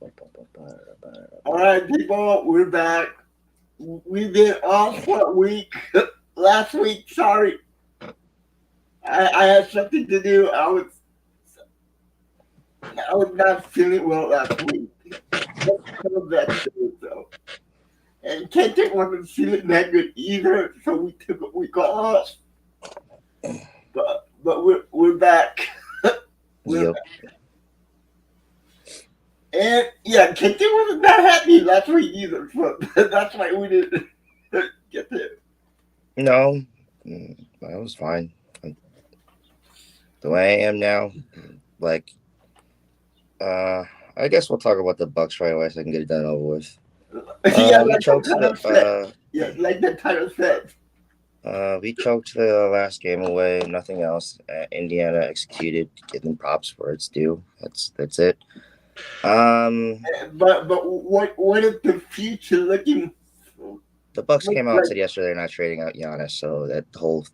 All right, people, we're back. We've been off for a week. Last week, sorry, I had something to do. I was not feeling well last week. Just coming back to it, though. And Kente wasn't feeling that good either, so we took a week off. But we're back. We're Yep. back. And yeah, Kente wasn't that happy last week either, so that's why we didn't get there. No, that was fine. The way I am now, like, uh, I guess we'll talk about the Bucks right away so I can get it done and over with. Yeah, We like the choked title said. Yeah, like the title said. we choked the last game away. Nothing else. Indiana executed, getting props where it's due. That's it. Um, But what is the future looking the Bucks look came out and like? said yesterday they're not trading out Giannis, so that the whole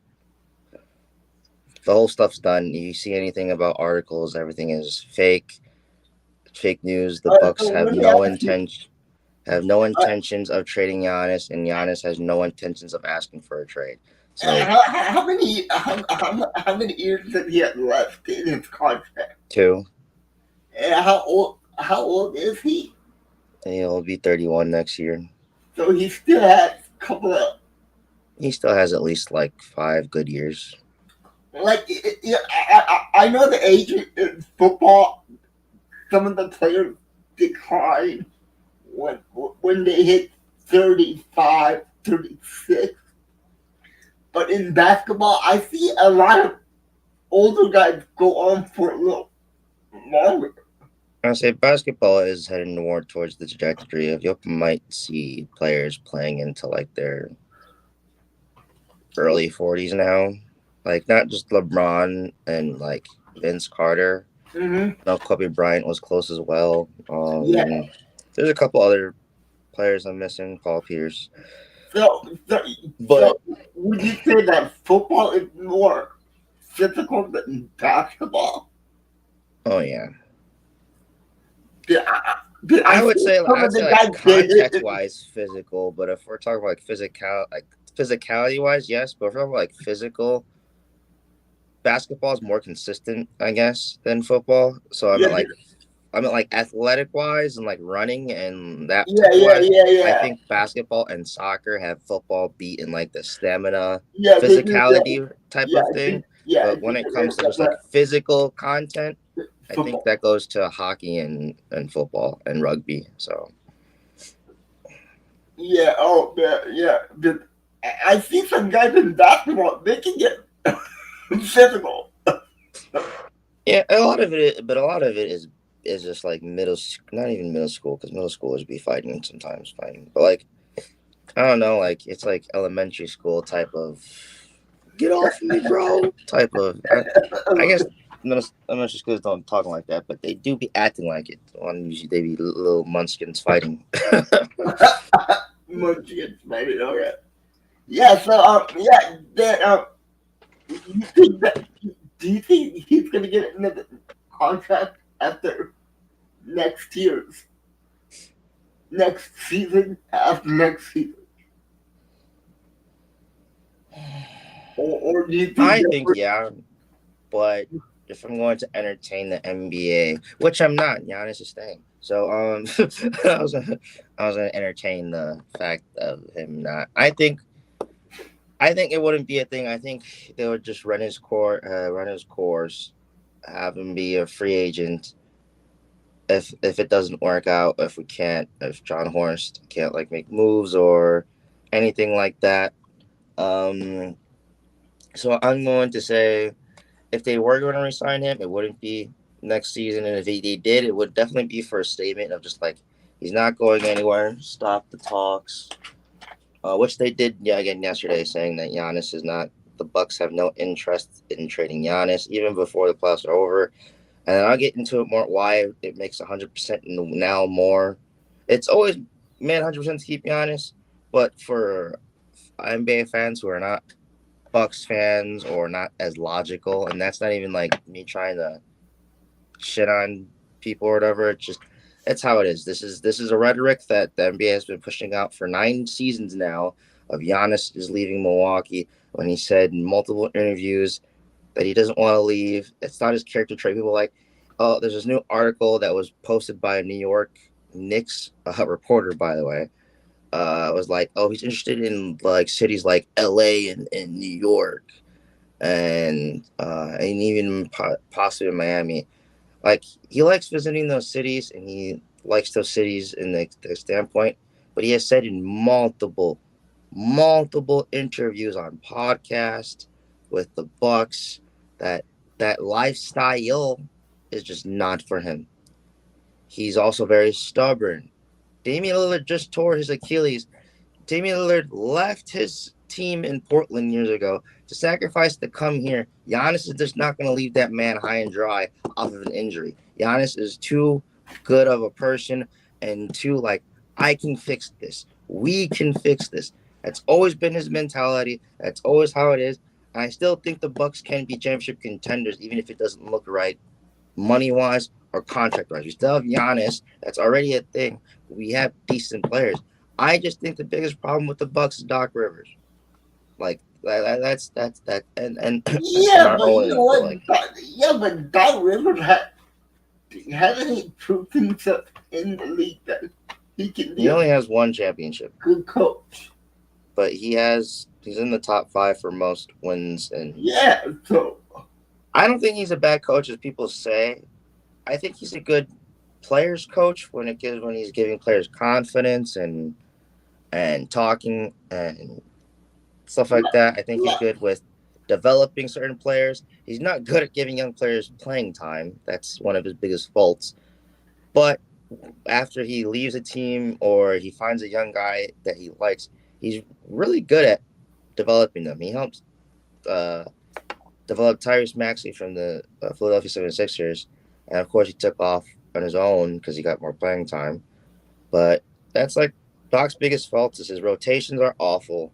stuff's done. You see anything about articles, everything is fake news. The Bucks So have let me no ask you. intention have no Uh, intentions of trading Giannis, and Giannis has no intentions of asking for a trade. So how many years does he have left in his contract? two, And how old is he? he'll be 31 next year. So he still has a couple of He still has at least like 5 good years. like yeah, I know the age in football. Some of the players decline when when they hit 35, 36. But in basketball, I see a lot of older guys go on for a little longer. I say basketball is heading more towards the trajectory of you might see players playing into like their early 40s now. Like not just LeBron and like Vince Carter. Hmm. I know Kobe Bryant was close as well. Yeah. There's a couple other players I'm missing, Paul Pierce. So, so, But so would you say that football is more physical than basketball? oh yeah, Did did I I would see say some I'd of say the like guys they context hit? wise physical, but if we're talking about like physicality wise, yes. But if we're talking about like physical, basketball is more consistent, I guess, than football. So Yeah, I mean like athletic wise and like running and that yeah, type of yeah, wise. yeah, I yeah. think basketball and soccer have football beat in like the stamina, Yeah, they do. Yeah, physicality type yeah, of thing. I But when think it it comes is to just like physical content, I think football. that goes to hockey and football and rugby. So Yeah, oh, yeah, yeah. But I see some guys in basketball, they can get physical. yeah, a lot of it is just like not even middle school because middle schoolers be fighting sometimes fighting, but like I don't know, like it's like elementary school type of get off of me, bro. Type of. I guess elementary schools don't talk like that, but they do be acting like it. On usually they be little munchkins fighting. Munchkins, maybe. Okay. Yeah, so, yeah, then, you think that, do you think he's going to get another contract after next year's, next season, after next season? Or do you think I that think yeah, but if I'm going to entertain the NBA, which I'm not, Giannis is staying. So I was gonna, I was gonna entertain the fact of him not. I think it wouldn't be a thing. I think they would just run his course, have him be a free agent. If it doesn't work out, if John Horst can't like make moves or anything like that, um, so I'm going to say if they were going to resign him, it wouldn't be next season, and if they did, it would definitely be for a statement of just like he's not going anywhere. Stop the talks. Which they did yeah, again yesterday, saying that Giannis is not. The Bucks have no interest in trading Giannis even before the playoffs are over. And then I'll get into it more why it makes 100% now more. It's always made 100% to keep Giannis, but for NBA fans who are not Bucks fans or not as logical, and that's not even like me trying to shit on people or whatever. It's just It's how it is. This is a rhetoric that the NBA has been pushing out for 9 seasons now. Of Giannis is leaving Milwaukee when he said in multiple interviews that he doesn't want to leave. It's not his character trait. People are like, oh, there's this new article that was posted by a New York Knicks reporter, by the way. Was like, oh, he's interested in like cities like L.A. and New York, and even possibly Miami. Like he likes visiting those cities, and he likes those cities in the standpoint. But he has said in multiple interviews on podcasts with the Bucks that that lifestyle is just not for him. He's also very stubborn. Damian Lillard just tore his Achilles. Damian Lillard left his team in Portland years ago to sacrifice to come here. Giannis is just not going to leave that man high and dry off of an injury. Giannis is too good of a person and too like, I can fix this. We can fix this. That's always been his mentality. That's always how it is. And I still think the Bucks can be championship contenders, even if it doesn't look right money wise or contract wise. We still have Giannis. That's already a thing. We have decent players. I just think the biggest problem with the Bucks is Doc Rivers. Like that's that, and that's Yeah, not but you owning know him, but what? like Yeah, but Doc Rivers hasn't he proved himself in the league that he can be he a only has one championship, good coach? but he's in the top five for most wins, and Yeah, so I don't think he's a bad coach as people say. I think he's a good players coach when he's giving players confidence and talking and stuff like like, that. I think he's like, good with developing certain players. He's not good at giving young players playing time. That's one of his biggest faults. But after he leaves a team or he finds a young guy that he likes, he's really good at developing them. He helps uh, develop Tyrese Maxey from the Philadelphia 76ers. And of course, he took off on his own because he got more playing time. But that's like Doc's biggest fault is his rotations are awful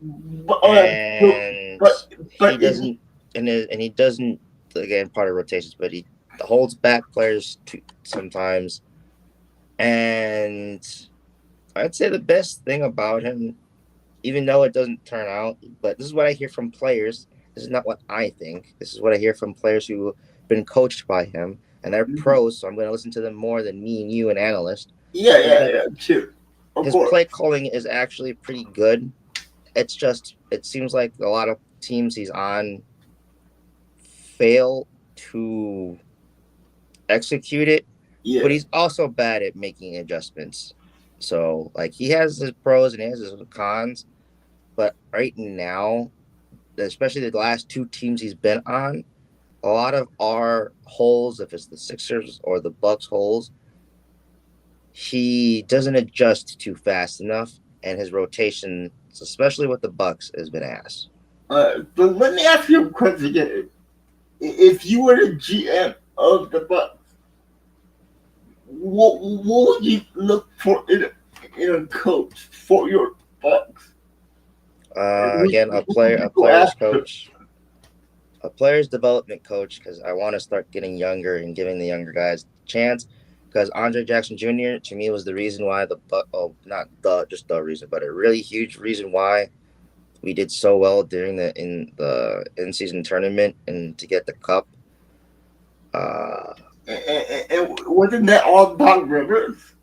but, and but he but in, doesn't and he doesn't again part of rotations, but he holds back players sometimes. And I'd say the best thing about him, even though it doesn't turn out, but this is what I hear from players. This is not what I think. This is what I hear from players who have been coached by him, and they're pros. So I'm going to listen to them more than me and you, an analyst. Is that yeah, too, of his course. play calling is actually pretty good. It's just it seems like a lot of teams he's on fail to execute it, but Yeah, he's also bad at making adjustments. So like he has his pros and he has his cons, but right now, especially the last two teams he's been on, a lot of our holes, if it's the Sixers or the Bucks holes, he doesn't adjust too fast enough, and his rotation, especially with the Bucks, has been ass. so let me ask you a question again. If you were the GM of the Bucks, what would you look for in a coach for your Bucks? Again, Who would a you go player's after? coach, a player's development coach, because I want to start getting younger and giving the younger guys a chance. Because Andre Jackson Jr. to me was the reason why not the just the reason, but a really huge reason why we did so well during the in season tournament and to get the cup. Uh, And wasn't that all Doc Rivers?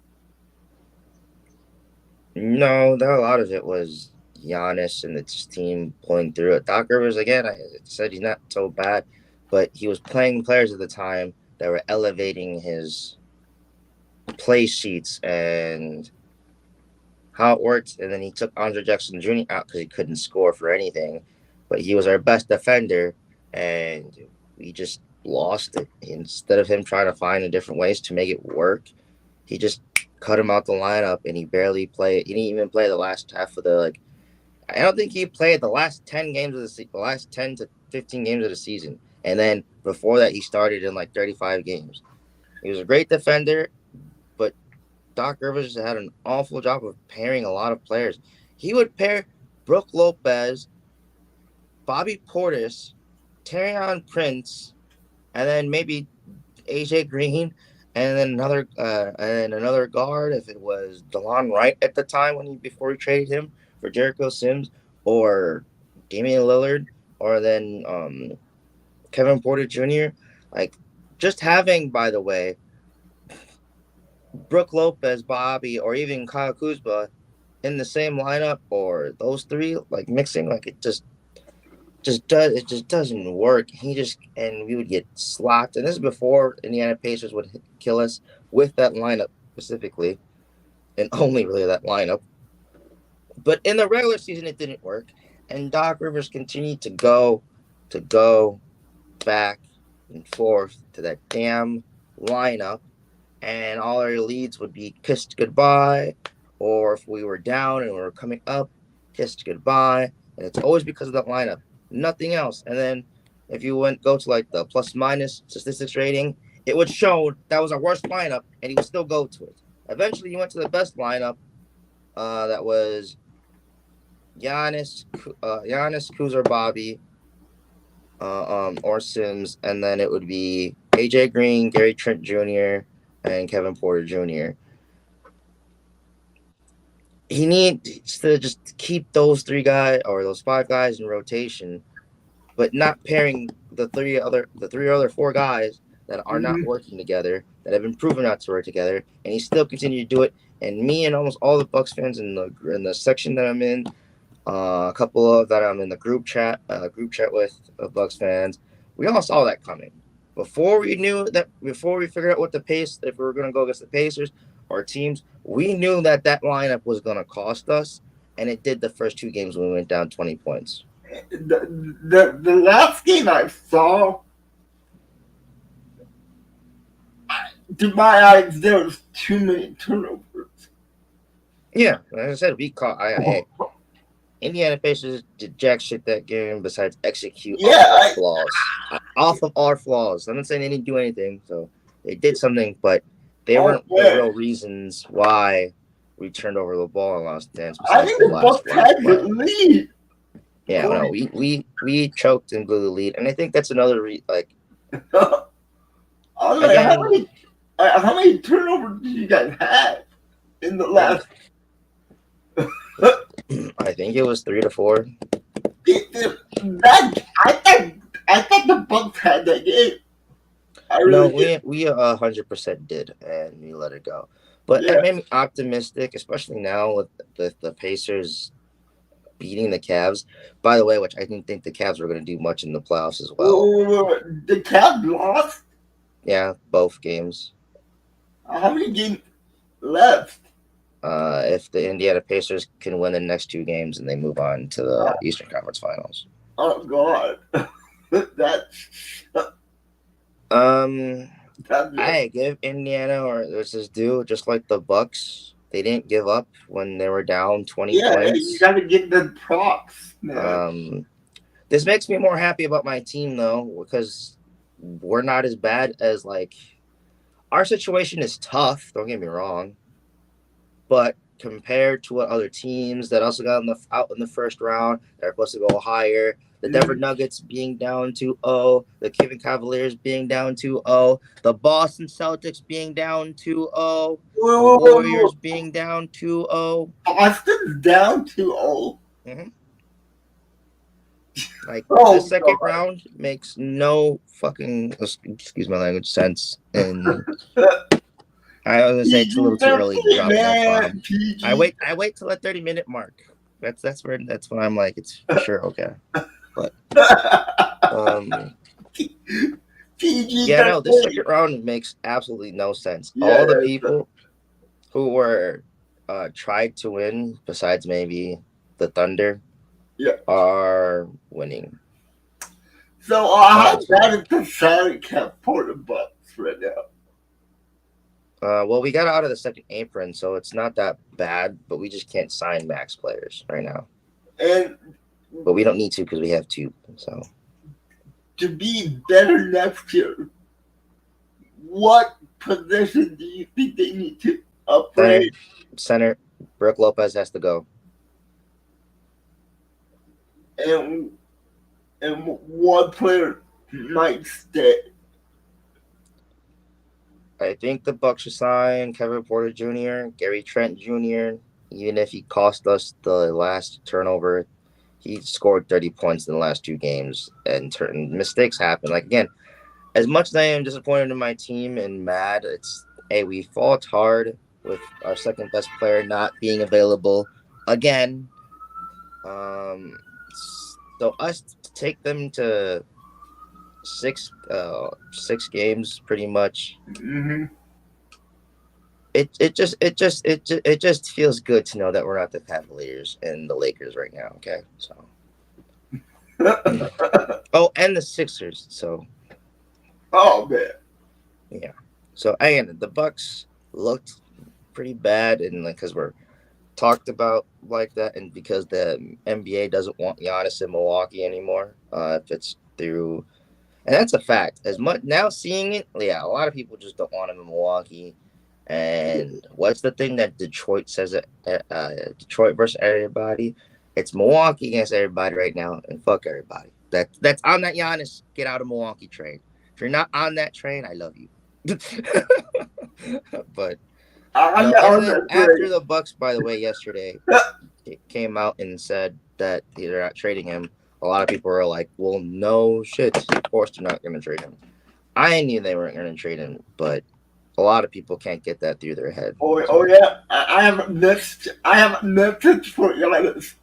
no, a lot of it was Giannis and its team pulling through it. Doc Rivers again, I said he's not so bad, but he was playing players at the time that were elevating his play sheets and how it worked. And then he took Andre Jackson Jr. out because he couldn't score for anything, but he was our best defender, and we just lost it. Instead of him trying to find different ways to make it work, he just cut him out the lineup, and he barely played. He didn't even play the last half of the like. I don't think he played the last 10 games of the last 10 to 15 games of the season, and then before that, he started in like 35 games. He was a great defender, but Doc Rivers had an awful job of pairing a lot of players. He would pair Brooke Lopez, Bobby Portis, Terrion Prince, and then maybe AJ Green, and then another guard if it was DeLon Wright at the time before we traded him for Jericho Sims or Damian Lillard or then Kevin Porter Jr. Like just having, by the way, Brooke Lopez, Bobby, or even Kyle Kuzma in the same lineup or those three like mixing like it just doesn't work. And we would get slocked. And this is before Indiana Pacers would kill us with that lineup specifically, and only really that lineup. But in the regular season, it didn't work, and Doc Rivers continued to go back and forth to that damn lineup, and all our leads would be kissed goodbye, or if we were down and we were coming up, kissed goodbye, and it's always because of that lineup, nothing else. And then if you go to like the plus minus statistics rating, it would show that was our worst lineup, and he would still go to it. Eventually, he went to the best lineup. That was Giannis, Kuzar, Bobby, or Sims, and then it would be AJ Green, Gary Trent Jr., and Kevin Porter Jr. He needs to just keep those three guys or those five guys in rotation, but not pairing the three other four guys that are not Mhm. working together, that have been proven not to work together, and he still continued to do it. And me and almost all the Bucks fans in the section that I'm in, a couple of that I'm in the group chat with Bucks fans. We all saw that coming before we figured out what the pace if we were going to go against the Pacers or teams. We knew that lineup was going to cost us, and it did the first two games when we went down 20 points. The last game I saw, to my eyes, there was too many turnovers. Yeah, like I said, we caught. Indiana Pacers did jack shit that game besides execute Yeah, off of our flaws. Off of our flaws. I'm not saying they didn't do anything, so they did something, but they weren't the yeah. real reasons why we turned over the ball and lost dance I besides think the the Bucks last had the play. lead. Yeah, no, we choked and blew the lead, and I think that's another I was like, again. how many turnovers did you guys have in the I last? I think it was 3 to 4. That I thought the Bucks had that game. I No, really did. we 100% did, and we let it go. But it Yeah. made me optimistic, especially now with the Pacers beating the Cavs. By the way, which I didn't think the Cavs were going to do much in the playoffs as well. The Cavs lost. Yeah, both games. How many games left? If the Indiana Pacers can win the next two games and they move on to the Eastern Conference Finals. Oh God, that Um, that's just, I give Indiana or this is due, just like the Bucks. They didn't give up when they were down 20 yeah. You points. got to give them props, man. Um, this makes me more happy about my team though, because we're not as bad as our situation is tough. Don't get me wrong, but compared to what other teams that also got out in the first round that are supposed to go higher, the Denver Mhm. Nuggets being down 2-0, the Cleveland Cavaliers being down 2-0, the Boston Celtics being down 2-0, the Whoa, whoa, whoa, whoa. Warriors being down 2-0. Boston's down 2-0. Mm-hmm. Like the Oh second round makes no fucking excuse my language sense, and God. I was gonna say it's a little too early to 13, drop an F man. bomb. PG. I wait till the 30-minute mark. That's when I'm like it's for sure okay. But PG yeah, no, this 13. second round makes absolutely no sense. Yeah, All the people who were tried to win, besides maybe the Thunder, yeah. are winning. So Oh, how it's bad winning. is the salary cap for the Bucks right now? Well, we got out of the second apron, so it's not that bad, but we just can't sign max players right now. And But we don't need to because we have two. So to be better next year, what position do you think they need to center, upgrade? center, Brooke Lopez has to go. And what player might stay? I think the Bucks should sign Kevin Porter Jr., Gary Trent Jr. Even if he cost us the last turnover, he scored 30 points in the last two games, and mistakes happen. Like again, as much as I am disappointed in my team and mad, it's hey, we fought hard with our second best player not being available again. Um, so us to take them to six games pretty much. Mm-hmm. It just feels good to know that we're not the Cavaliers and the Lakers right now. Okay, so oh, and the Sixers. So Oh man. yeah. So again, the Bucks looked pretty bad, and like because we're talked about like that, and because the NBA doesn't want Giannis in Milwaukee anymore. If it's through, and that's a fact. As much now seeing it, yeah, a lot of people just don't want him in Milwaukee. And what's the thing that Detroit says? Detroit versus everybody. It's Milwaukee against everybody right now, and fuck everybody. That's on that Giannis get out of Milwaukee train. If you're not on that train, I love you. But I'm no, not and on then that after train. the Bucks, by the way, yesterday came out and said that they're not trading him. A lot of people were like, "Well, no shit. Of course they're not going to trade him." I knew they weren't going to trade him, but a lot of people can't get that through their head. Oh So yeah. I have a message for you guys.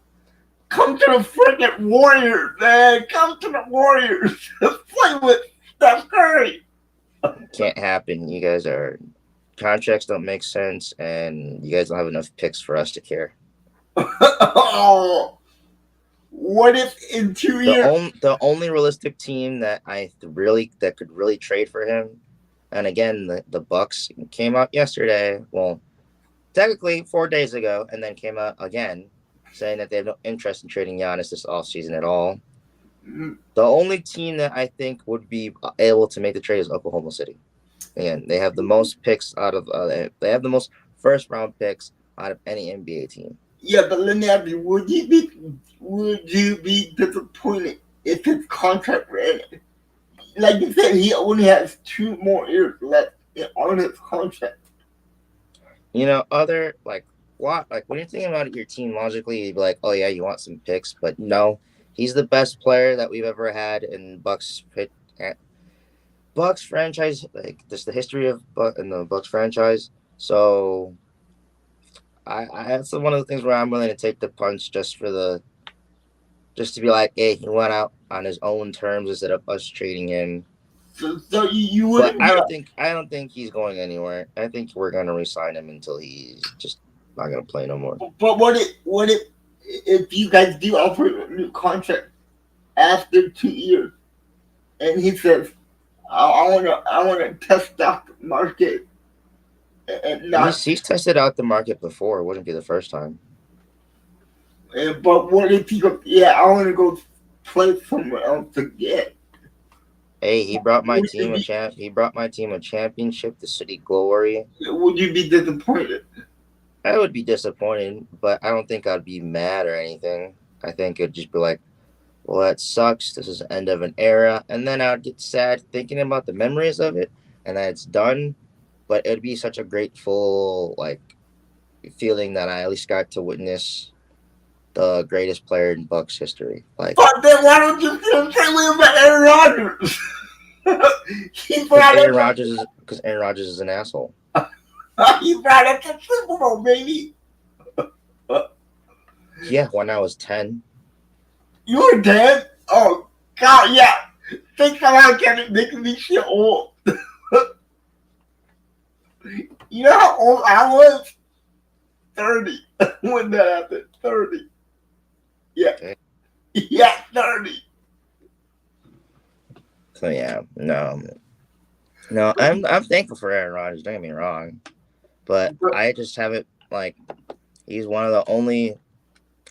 Come to the freaking Warriors, man. Come to the Warriors. Play with Steph Curry. can't happen. You guys are contracts don't make sense, and you guys don't have enough picks for us to care. Oh, what if in 2 years? The only realistic team that could really trade for him, and again the Bucks came out yesterday. Well, technically 4 days ago, and then came out again saying that they have no interest in trading Giannis this offseason at all. The only team that I think would be able to make the trade is Oklahoma City. Again, they have the most picks out of they have the most first round picks out of any NBA team. Yeah, but let me ask you: Would you be disappointed if his contract ran? Like you said, he only has 2 more years left on his contract. Other like what like when you're thinking about your team logically, you'd be like, oh yeah, you want some picks, but no, he's the best player that we've ever had in Bucks franchise, like just the history of in the Bucks franchise. So I that's one of the things where I'm willing to take the punch just to be like, hey, he went out on his own terms instead of us trading him. So you But wouldn't be. I don't think he's going anywhere. I think we're gonna resign him until he's just not gonna play no more. But if you guys do offer him a new contract after 2 years, and he says, I wanna test out the market and not. He's tested out the market before. It wouldn't be the first time. But what if he goes? Yeah, I wanna go play somewhere else again. Hey, he brought my Would you team a be champ. He brought my team a championship, the City Glory. would you be disappointed? I would be disappointed, but I don't think I'd be mad or anything. I think it'd just be like, well, that sucks. This is the end of an era. And then I'd get sad thinking about the memories of it and that it's done. But it'd be such a grateful, like, feeling that I at least got to witness the greatest player in Bucks history. Like, But then why don't you feel the same way about Aaron Rodgers? he brought us Because Aaron Rodgers is an asshole. he brought us the Super Bowl, baby. Yeah, when I was 10. You were dead? Oh God, yeah. Think about getting making me feel old. You know how old I was? 30 when that happened. 30. Yeah. Okay. Yeah, 30. So, yeah, no, I'm thankful for Aaron Rodgers. Don't get me wrong. But I just haven't, like, he's one of the only,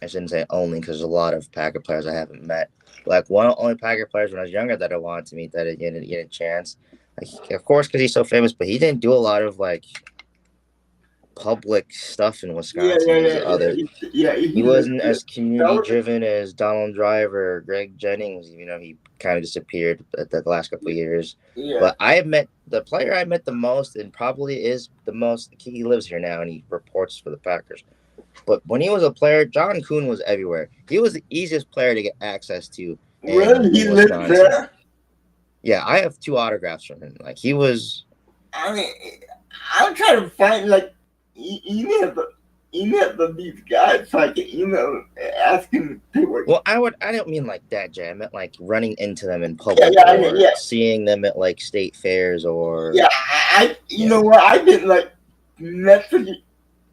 I shouldn't say only because there's a lot of Packer players I haven't met. Like, one of the only Packer players when I was younger that I wanted to meet that I didn't get a chance. Like, of course, because he's so famous, but he didn't do a lot of, like, public stuff in Yeah, Wisconsin yeah, as yeah, other. yeah. He wasn't as community That was, driven as Donald Driver or Greg Jennings. You know, he kind of disappeared at the last couple of years. yeah. But I have met the player I met the most, and probably is the most. He lives here now, and he reports for the Packers. But when he was a player, John Kuhn was everywhere. He was the easiest player to get access to Really, he in lives Wisconsin. there. Yeah, I have 2 autographs from him. Like he was. I mean, I'm trying to find like email of these guys so I can email asking people. Well, I don't mean like that, Jay. I meant like running into them in Yeah, public yeah, I mean, or yeah, seeing them at like state fairs or yeah. You yeah. know what? I've been like messaging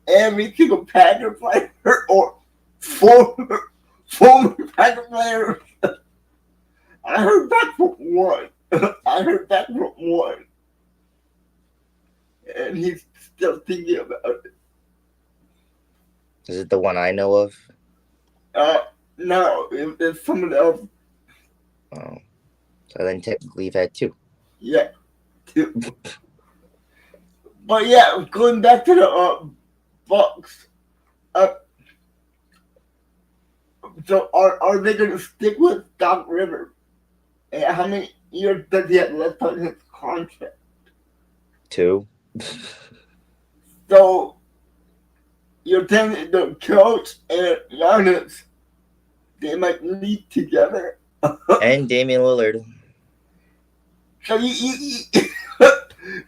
every single Packer player or former former Packer player. I heard back from one. I heard back from one, and he's still thinking about it. Is it the one I know of? No, it's someone else. Oh, so then technically you've had 2. Yeah, too. But yeah, going back to the Bucks. Uh, so are they going to stick with Doc Rivers? And how many years does he have left on his contract? 2. So you're telling the coach and Giannis they might lead together. And Damian Lillard. So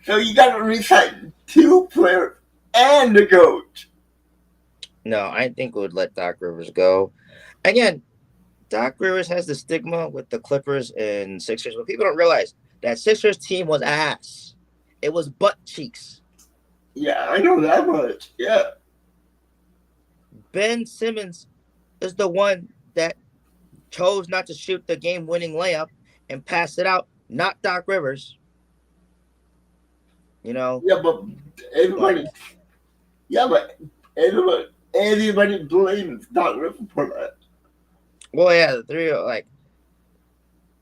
so you got to resign 2 players and the coach. No, I think we would let Doc Rivers go. Again, Doc Rivers has the stigma with the Clippers and Sixers, but people don't realize that Sixers team was ass. It was butt cheeks. Yeah, I know that much. Yeah. Ben Simmons is the one that chose not to shoot the game-winning layup and pass it out, not Doc Rivers. You know. Yeah, but everybody. But, Yeah, but everybody blames Doc Rivers for that. well, yeah, the 3 like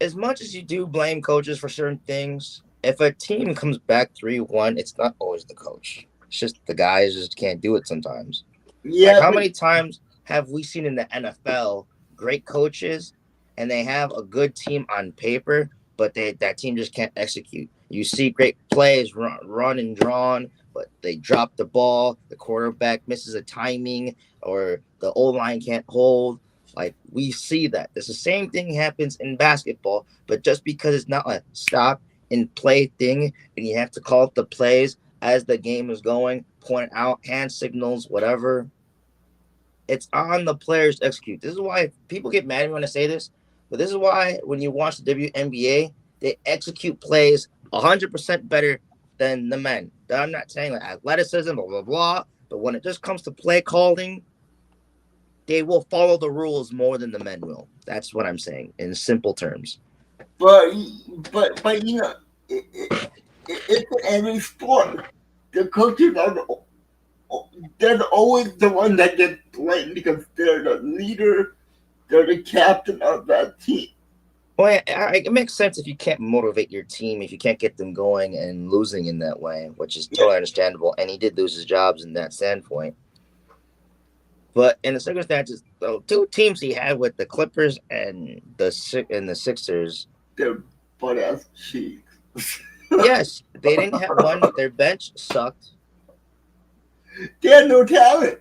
as much as you do blame coaches for certain things, if a team comes back 3-1, it's not always the coach. It's just the guys just can't do it sometimes. Like Yeah, how but many times have we seen in the NFL great coaches and they have a good team on paper, but that team just can't execute. You see great plays run and drawn, but they drop the ball, the quarterback misses a timing, or the O line can't hold. Like we see that. It's the same thing happens in basketball, but just because it's not a stop and play thing, and you have to call up the plays as the game is going, point out hand signals, whatever. It's on the players to execute. This is why people get mad at me when I say this, but this is why when you watch the WNBA, they execute plays 100% better than the men. I'm not saying like athleticism, blah blah blah, but when it just comes to play calling, they will follow the rules more than the men will. That's what I'm saying in simple terms. but you know, it's in every sport. The coaches are they're always the one that gets blamed because they're the leader, they're the captain of that team. Well, it makes sense if you can't motivate your team, if you can't get them going and losing in that way, which is Yeah, totally understandable. And he did lose his jobs in that standpoint. But in the circumstances, the 2 teams he had with the Clippers and the Sixers, they're butt ass cheeks. yes, they didn't have one. Their bench sucked. They had no talent.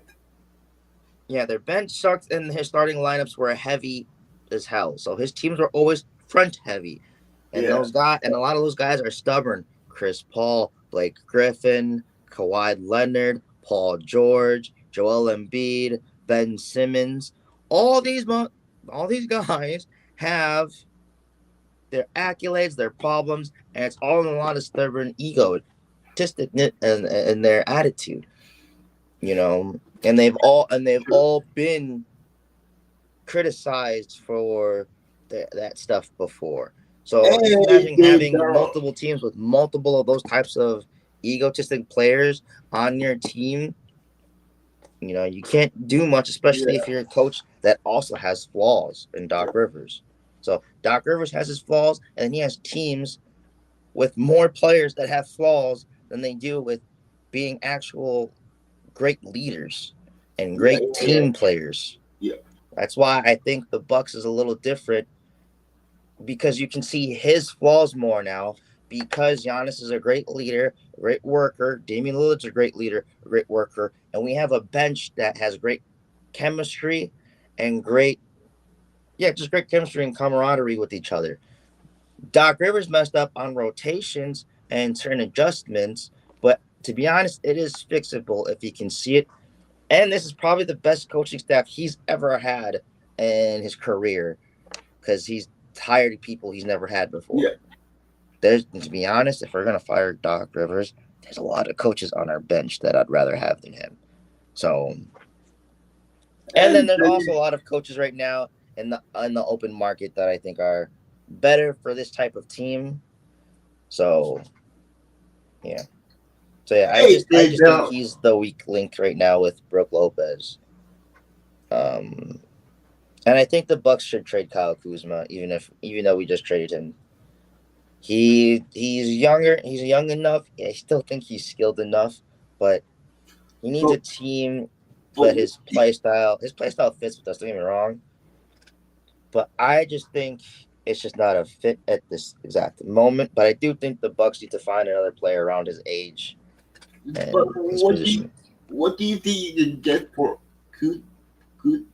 Yeah, their bench sucked, and his starting lineups were heavy as hell. So his teams were always front heavy, and Yeah. a lot of those guys are stubborn. Chris Paul, Blake Griffin, Kawhi Leonard, Paul George, Joel Embiid, Ben Simmons. All these all these guys have their accolades, their problems, and it's all in a lot of stubborn egotistic and their attitude. You know, and they've all been criticized for that stuff before. So just Hey, imagine big having dog. multiple teams with multiple of those types of egotistic players on your team. You know, you can't do much, especially Yeah. if you're a coach that also has flaws in Doc Rivers. So Doc Rivers has his flaws, and then he has teams with more players that have flaws than they do with being actual great leaders and Yeah, great yeah, team players. yeah. That's why I think the Bucks is a little different because you can see his flaws more now. Because Giannis is a great leader, a great worker. Damian Lillard's a great leader, a great worker, and we have a bench that has great chemistry and just great chemistry and camaraderie with each other. Doc Rivers messed up on rotations and certain adjustments, but to be honest, it is fixable if he can see it. And this is probably the best coaching staff he's ever had in his career because he's hired people he's never had Yeah. before. There's, to be honest, if we're gonna fire Doc Rivers, there's a lot of coaches on our bench that I'd rather have than him. So, and then And there's also a lot of coaches right now in the open market that I think are better for this type of team. So yeah. So yeah, I hey, just I they just think don't. he's the weak link right now with Brooke Lopez. Um, and I think the Bucks should trade Kyle Kuzma, even though we just traded him. He's younger. He's young enough. I still think he's skilled enough, but he needs a But, team. but But his play style fits with us. Don't get me wrong, but I just think it's just not a fit at this exact moment. But I do think the Bucks need to find another player around his age but and his position. what do you think you can get for Kuz? Kuz?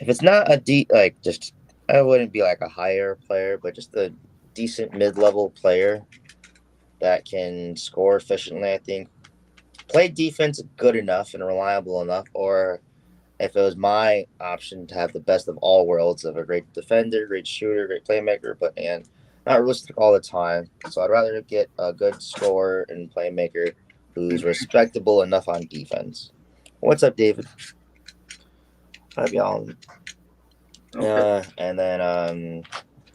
If it's not a like just I wouldn't be like a higher player, but just a decent mid-level player that can score efficiently. I think play defense good enough and reliable enough, or if it was my option to have the best of all worlds of a great defender, great shooter, great playmaker, but and not realistic all the time. So I'd rather get a good scorer and playmaker who's respectable enough on defense. What's up, David? Hi, y'all. Okay. And then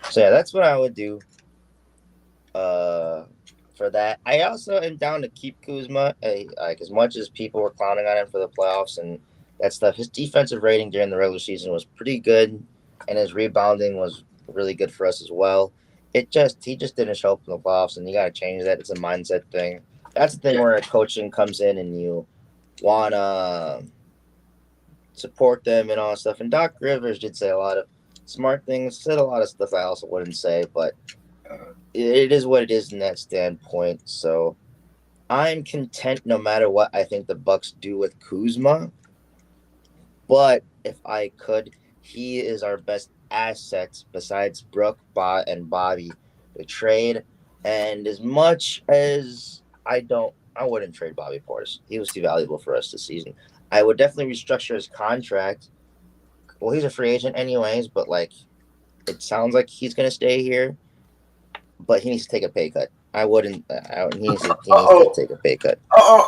so yeah, that's what I would do. For that, I also am down to keep Kuzma. Like as much as people were clowning on him for the playoffs and that stuff, his defensive rating during the regular season was pretty good, and his rebounding was really good for us as well. He just didn't show up in the playoffs, and you got to change that. It's a mindset thing. That's the thing Yeah. where coaching comes in and you wanna support them and all that stuff. And Doc Rivers did say a lot of smart things, said a lot of stuff I also wouldn't say, but Uh, it is what it is in that standpoint. So I'm content no matter what I think the Bucks do with Kuzma. But if I could, he is our best asset besides Brooke, and Bobby to trade. And as much as I wouldn't trade Bobby Portis. He was too valuable for us this season. I would definitely restructure his contract. Well, he's a free agent anyways, but like it sounds like he's gonna stay here, but he needs to take a pay cut. I wouldn't. He needs to oh. take a pay cut. Oh,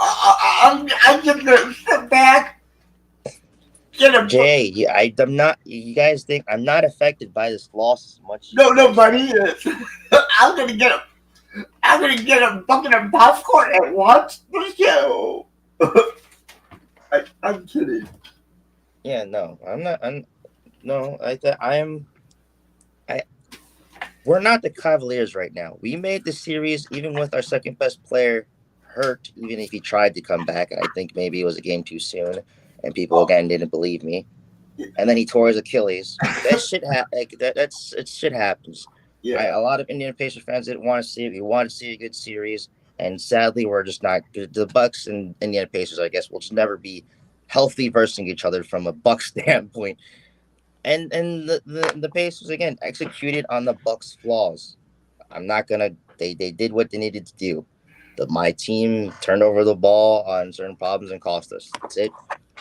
I'm just gonna sit back, get a Jay, I'm not. You guys think I'm not affected by this loss as much as no, you guys nobody think? is. I'm gonna get a, I'm gonna get a bucket of popcorn and watch the show. I'm kidding. Yeah, no, I'm not. I'm no. I am. I We're not the Cavaliers right now. We made the series even with our second best player hurt, even if he tried to come back. And I think maybe it was a game too soon, and people Oh, again didn't believe me. And then he tore his Achilles. That shit shit happens. yeah. A lot of Indiana Pacers fans didn't want to see it. We wanted to see a good series, and sadly, we're just not. The Bucks and Indiana Pacers, I guess, will just never be healthy versus each other from a Bucks standpoint. And the Pacers again executed on the Bucks' flaws. I'm not gonna. They did what they needed to do. My team turned over the ball on certain problems and cost us. That's it.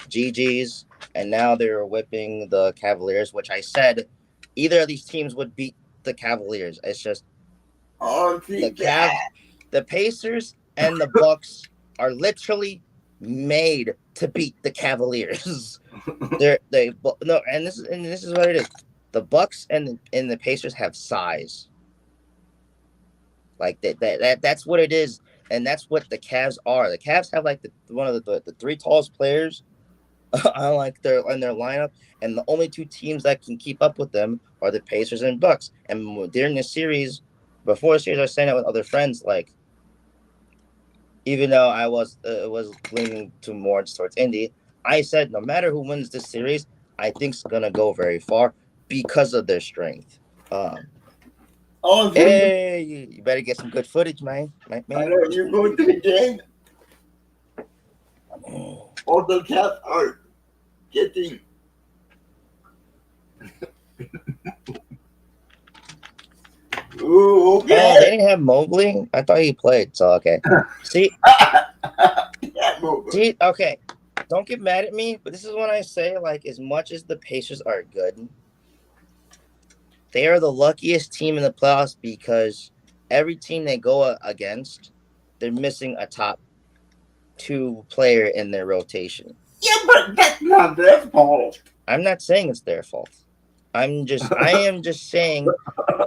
GG's, and now they're whipping the Cavaliers, which I said either of these teams would beat the Cavaliers. It's just Oh, the see, Cavs, the Pacers, and the Bucks are literally made to beat the Cavaliers. They no, and this is what it is. The Bucks and the Pacers have size. Like that's what it is, and that's what the Cavs are. The Cavs have like one of the three tallest players I like their lineup, and the only two teams that can keep up with them are the Pacers and Bucks. And during the series, before the series, I was saying that with other friends, like even though I was leaning to more towards Indy. I said no matter who wins this series, I think's gonna go very far because of their strength. Um, Oh, so hey, you better get some good footage, man. I Man. know you're going to the game. All the cats are getting. Ooh, Oh, okay. they didn't have Mobley. I thought he played. So okay. See, Cat movement. see, okay. Don't get mad at me, but this is when I say like, as much as the Pacers are good, they are the luckiest team in the playoffs because every team they go against, they're missing a top two player in their rotation. Yeah, but that's not their fault. I'm not saying it's their fault. I am just saying, and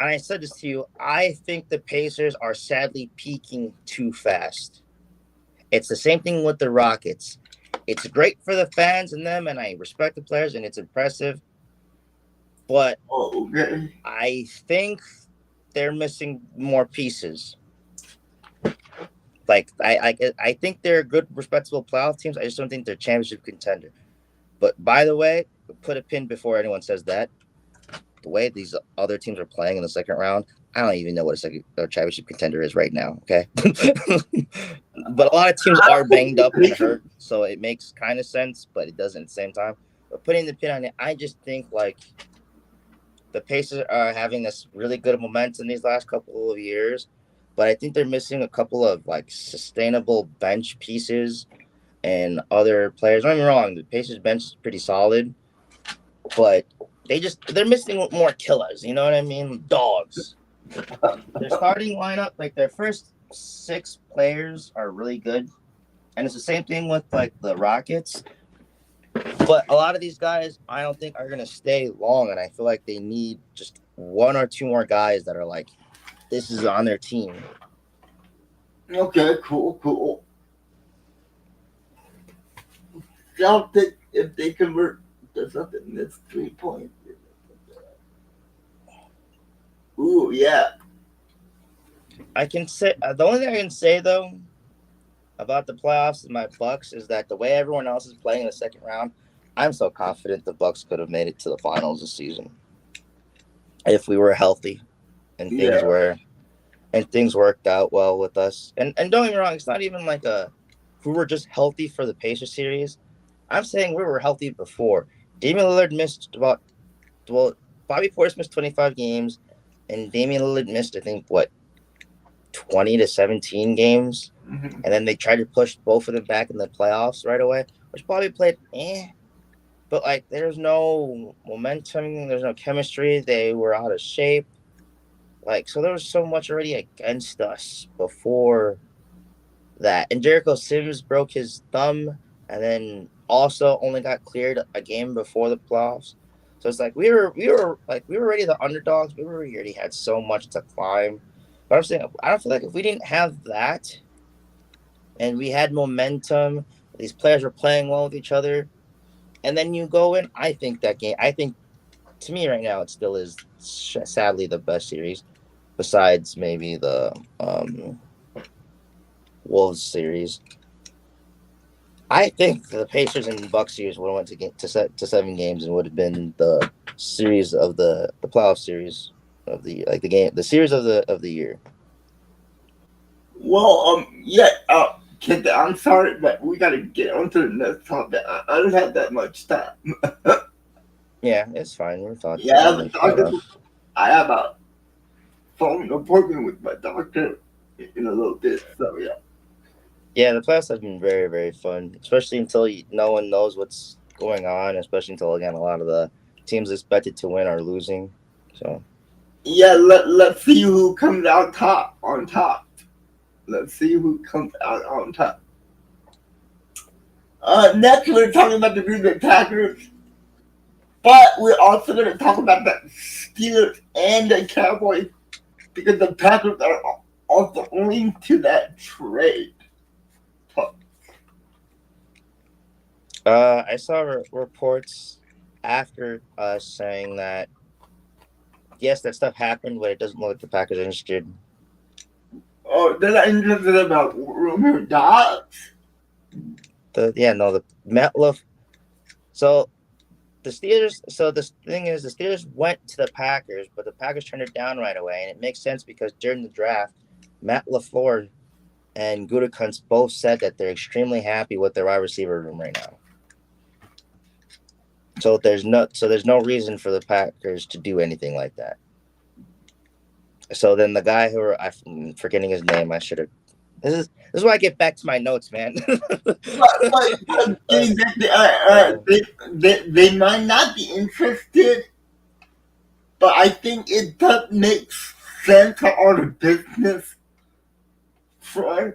I said this to you, I think the Pacers are sadly peaking too fast. It's the same thing with the Rockets. It's great for the fans and them, and I respect the players, and it's impressive. But Oh, okay. I think they're missing more pieces. Like I think they're good, respectable playoff teams. I just don't think they're championship contender. But by the way, put a pin before anyone says that. The way these other teams are playing in the second round, I don't even know what a second or championship contender is right now. Okay, but a lot of teams I are think banged the up and Pacers. hurt, so it makes kind of sense, but it doesn't at the same time. But putting the pin on it, I just think like the Pacers are having this really good momentum these last couple of years, but I think they're missing a couple of like sustainable bench pieces and other players. Don't get me wrong, the Pacers bench is pretty solid, but they're missing more killers. You know what I mean? Dogs. Their starting lineup, like their first six players, are really good, and it's the same thing with like the Rockets. But a lot of these guys, I don't think are gonna stay long, and I feel like they need just one or two more guys that are like this is on their team. Okay, cool, cool. Celtic, if they convert to something that's 3 points. Ooh, yeah. I can say the only thing I can say though about the playoffs and my Bucks is that the way everyone else is playing in the second round, I'm so confident the Bucks could have made it to the finals this season if we were healthy and Yeah. things worked out well with us. And don't get me wrong, it's not even like a if we were just healthy for the Pacers series. I'm saying we were healthy before. Damian Lillard missed Bobby Portis missed 25 games, and Damian Lillard missed I think what 20 to 17 games, Mhm. and then they tried to push both of them back in the playoffs right away, which probably played but like there's no momentum, there's no chemistry, they were out of shape. Like so there was so much already against us before that. And Jericho Sims broke his thumb and then also only got cleared a game before the playoffs. So it's like we were already the underdogs. We already had so much to climb. But I'm saying I don't feel like if we didn't have that and we had momentum, these players were playing well with each other, and then you go in. I think that game. I think to me right now it still is sadly the best series, besides maybe the Wolves series. I think the Pacers and Bucks series would have went to 7 games and would have been the series of the playoff series of the series of the year. Well, yeah, Kent, I'm sorry, but we gotta get on to the next topic. I don't have that much time. Yeah, it's fine. We're talking Yeah, I have a far doctor. enough. I have a phone appointment with my doctor in a little bit. So yeah. Yeah, the playoffs have been very very fun, especially until no one knows what's going on, especially until again a lot of the teams expected to win are losing. So Yeah, let's see who comes out top on top. Let's see who comes out on top. Next we're talking about the Green Bay Packers, but we're also going to talk about the Steelers and the Cowboys because the Packers are also linked to that trade. I saw reports after us saying that yes, that stuff happened, but it doesn't look like the Packers are interested. Oh, they're not interested about Romeo Dobbs. The MetLife. So the Steelers. So the thing is, the Steelers went to the Packers, but the Packers turned it down right away, and it makes sense because during the draft, Matt LaFleur and Gutekunst both said that they're extremely happy with their wide receiver room right now. So there's no reason for the Packers to do anything like that. So then the guy I'm forgetting his name. I should have. This is why I get back to my notes, man. But uh, getting back to, uh, they might not be interested, but I think it does make sense on the business front.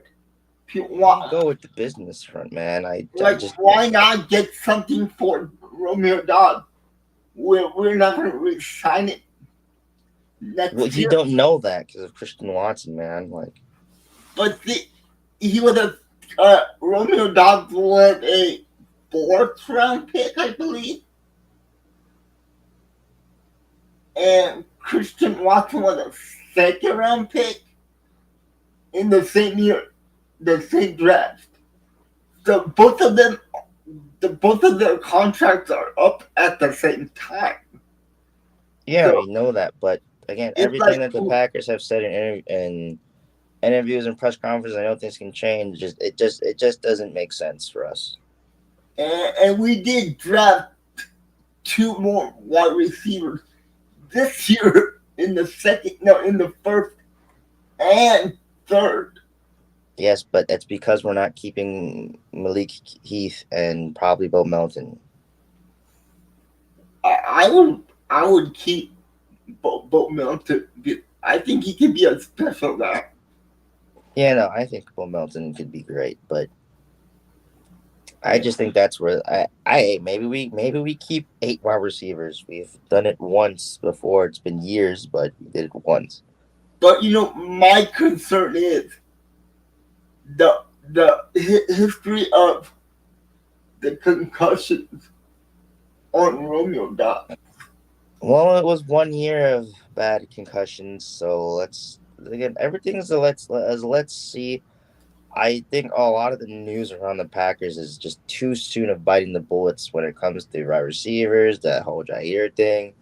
you can go with the business front, man. I Like, just why not get something for Romeo Dobbs? We're not going to resign it well, next you year. don't know that because of Christian Watson, man. Like, But he was Romeo Dobbs was a fourth round pick, I believe. And Christian Watson was a second round pick in the same year, the same draft. So both of their contracts are up at the same time. yeah, So we know that, but again, it's everything like, that the Packers have said in interviews and press conferences, I know things can change. It just doesn't make sense for us. and we did draft two more wide receivers this year in the in the first and third. Yes, but that's because we're not keeping Malik Heath and probably Bo Melton. I would keep Bo Melton. I think he could be a special guy. Yeah, no, I think Bo Melton could be great, but I just think that's where I maybe we keep 8 wide receivers. We've done it once before. It's been years, but we did it once. But my concern is the history of the concussions on Romeo Dobbs. Well, it was 1 year of bad concussions, so let's see. I think a lot of the news around the Packers is just too soon of biting the bullets when it comes to wide receivers, that whole Jair thing.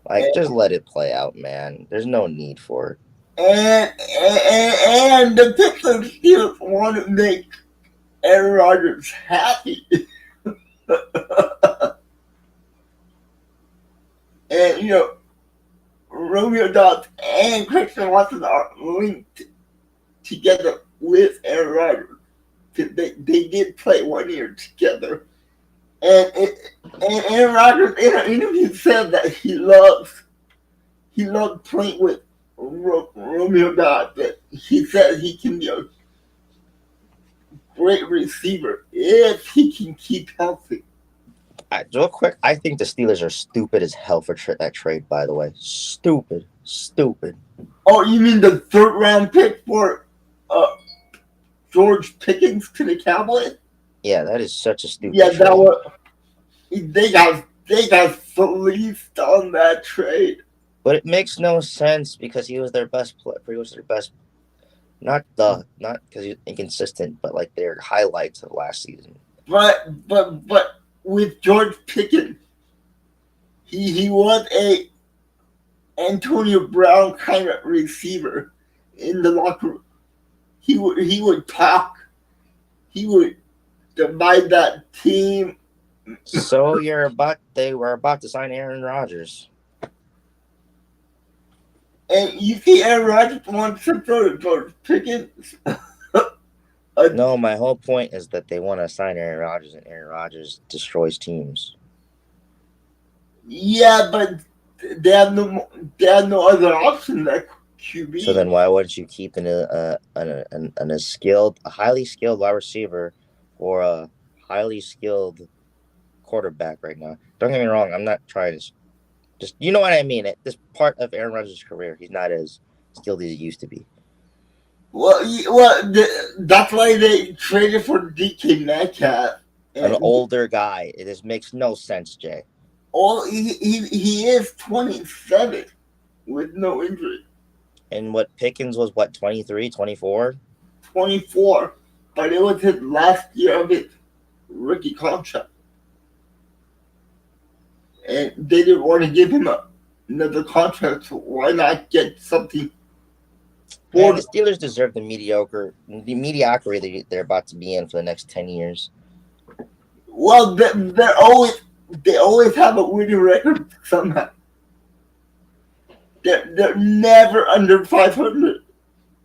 Like, just let it play out, man. There's no need for it. And the Pittsburgh Steelers want to make Aaron Rodgers happy. And Romeo Dobbs and Christian Watson are linked together with Aaron Rodgers. They did play 1 year together. And Aaron Rodgers in an interview said that he loved playing with Romeo Dobbs. That he said he can be a great receiver if he can keep healthy. Real quick, I think the Steelers are stupid as hell for that trade, by the way. Stupid. Stupid. Oh, you mean the third round pick for uh, George Pickens to the Cowboys? Yeah, that is such a Yeah, stupid that trade. was they got fleeced on that trade. But it makes no sense because he was their best player. He was their best, not because he's inconsistent, but like their highlights of last season. But with George Pickens, he was a Antonio Brown kind of receiver in the locker room. He would talk. He would divide that team. So they were about to sign Aaron Rodgers. And you see Aaron Rodgers wants to throw to George Pickens. No, my whole point is that they want to sign Aaron Rodgers, and Aaron Rodgers destroys teams. Yeah, but they have no other option like QB. So then, why wouldn't you keep a highly skilled wide receiver, or a highly skilled quarterback right now? Don't get me wrong. I'm not trying to just you know what I mean. At this part of Aaron Rodgers' career, he's not as skilled as he used to be. That's why they traded for DK Metcalf. An And older guy. It just makes no sense, Jay. he is 27 with no injury. And what Pickens was, what, 23, 24? 24, but it was his last year of his rookie contract. And they didn't want to give him another contract, so why not get something Man, for the Steelers deserve the mediocrity they're about to be in for the next 10 years. well, they always have a winning record somehow. They're never under 500.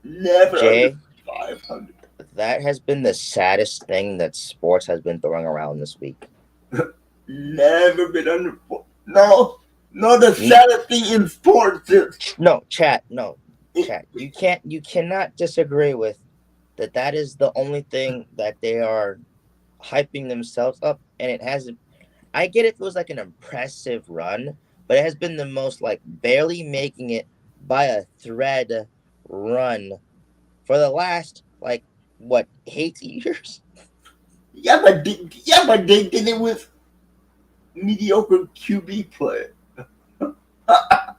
Never under Jay, 500. that has been the saddest thing that sports has been throwing around this week. Never been under. No, no. The Me, saddest thing in sports is no, chat. You cannot disagree with that. That is the only thing that they are hyping themselves up, and it hasn't. I get it was like an impressive run, but it has been the most like barely making it by a thread run for the last like what 8 years. but they did it with mediocre QB play. Yeah,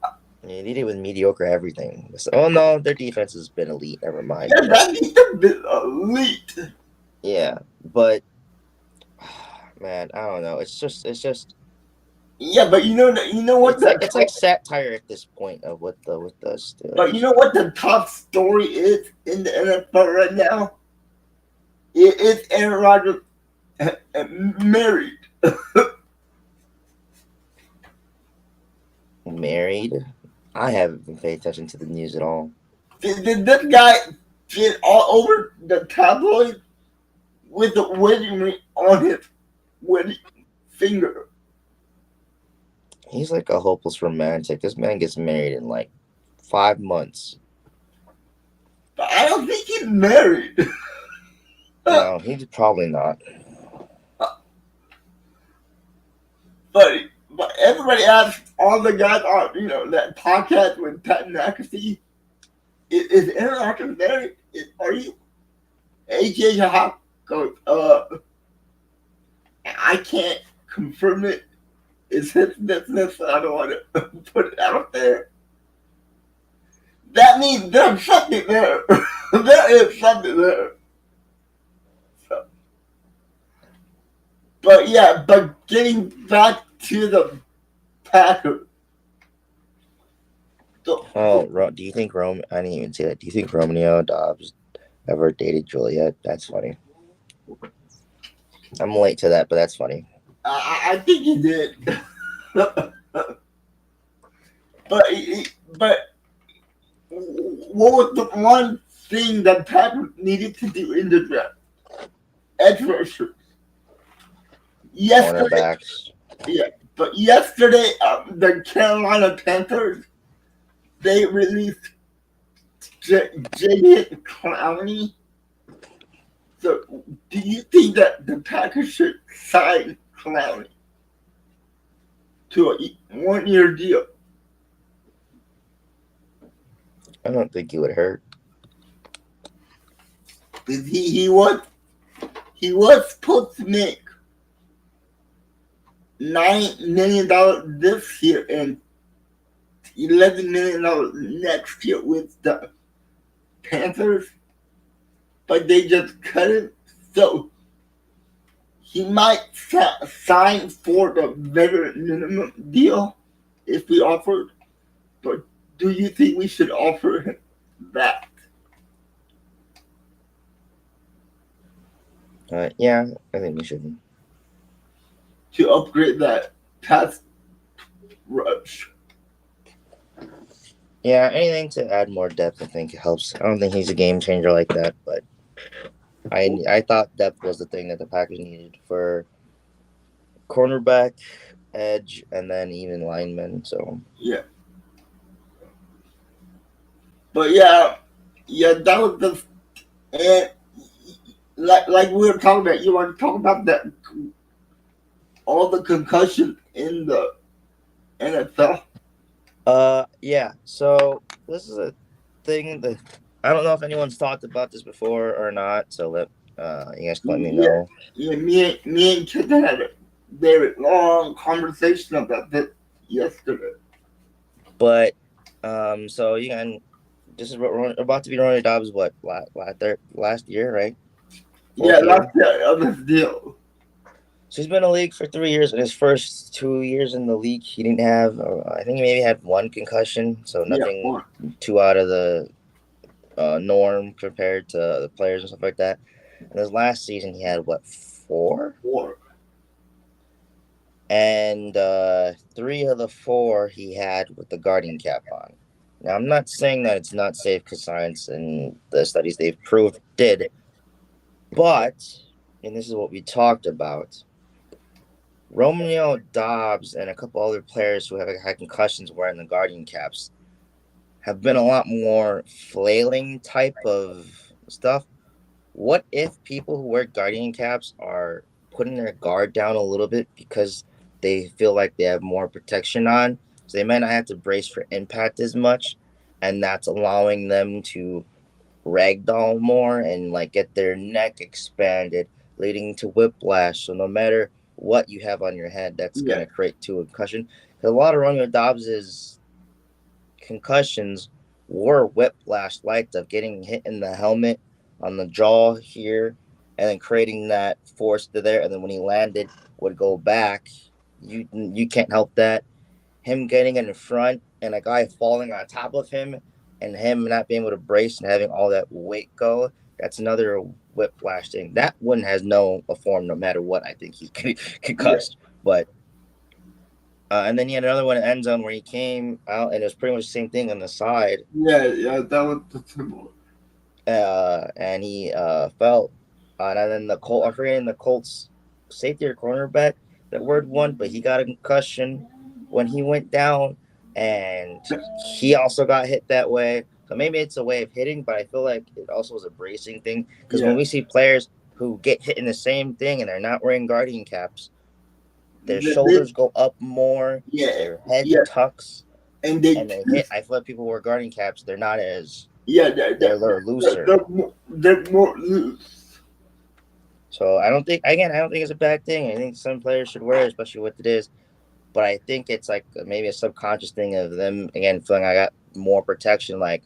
they did it with mediocre everything. So, oh no, their defense has been elite. Never mind. Yeah, that needs to be elite. Yeah, but man, I don't know. It's just Yeah, but you know what it's like satire at this point of what the with the but you Steelers. know what the top story is in the NFL right now? It is Aaron Rodgers married. Married. I haven't been paying attention to the news at all. Did this guy get all over the tabloid with the wedding ring on his wedding finger? He's like a hopeless romantic. This man gets married in like 5 months. But I don't think he's married. No, he's probably not. But everybody asks all the guys on that podcast with Pat McAfee, is Aaron Rodgers married? Are you AJ Hawk goes, I can't confirm it. It's his business. I don't want to put it out there. That means there's something there. There is something there. So, but getting back to the Packers. Oh, do you think Rome? I didn't even say that. Do you think Romeo Dobbs ever dated Juliet? That's funny. I'm late to that, but that's funny. I think he did. but what was the one thing that Packers needed to do in the draft? Edge rushers. Yesterday, Cornerbacks. yeah, but yesterday, the Carolina Panthers, they released Jadon Clowney. So, do you think that the Packers should sign Clowney to a 1-year deal? I don't think he would hurt. He was supposed to make $9 million this year and $11 million next year with the Panthers, but they just cut him. So he might sign for the veteran minimum deal if we offered. But do you think we should offer him that? Yeah, I think we should. To upgrade that pass rush. Yeah, anything to add more depth, I think helps. I don't think he's a game changer like that, but I thought depth was the thing that the Packers needed for cornerback, edge, and then even linemen. So Yeah. But yeah, that was the and like we were talking about. You want to talk about that all the concussion in the NFL. Yeah. So this is a thing that I don't know if anyone's talked about this before or not. So let you guys let me know. Yeah, me and Kid had a very long conversation about this yesterday. But so this is what about to be Ronnie Dobbs. What last year, right? Yeah, Fourth that's year. the other deal. So he's been in the league for 3 years. In his first 2 years in the league, he didn't have. I think he maybe had one concussion, so Yeah, nothing one, too out of the norm compared to the players and stuff like that. And his last season, he had what, four, one. and three of the four he had with the guardian cap on. Now, I'm not saying that it's not safe because science and the studies they've proved did, but, and this is what we talked about, Romeo Dobbs and a couple other players who have had concussions wearing the guardian caps have been a lot more flailing type of stuff. What if people who wear guardian caps are putting their guard down a little bit because they feel like they have more protection on? So they might not have to brace for impact as much, and that's allowing them to ragdoll more and like get their neck expanded, leading to whiplash. So no matter what you have on your head, that's Yeah, gonna create two concussion. 'Cause a lot of Romeo Dobbs's concussions were whiplash like of getting hit in the helmet on the jaw here and then creating that force to there, and then when he landed would go back. You can't help that. Him getting in front and a guy falling on top of him and him not being able to brace and having all that weight go, that's another whiplash thing. That one has no form no matter what. I think he's getting yeah, concussed. But and then he had another one in end zone where he came out and it was pretty much the same thing on the side. yeah. That was the symbol. And he fell. And then the Colt, I'm forgetting the Colts safety or cornerback, that word one, but he got a concussion when he went down, and he also got hit that way. So maybe it's a way of hitting, but I feel like it also is a bracing thing because when Yeah, we see players who get hit in the same thing and they're not wearing guardian caps, their they, shoulders go up more, yeah, their head yeah, tucks, and they, and they hit. I feel like people who wear guardian caps, they're not as yeah, they're looser. they're more loose. So I don't think it's a bad thing. I think some players should wear it, especially what it is. But I think it's like maybe a subconscious thing of them again feeling I got more protection. Like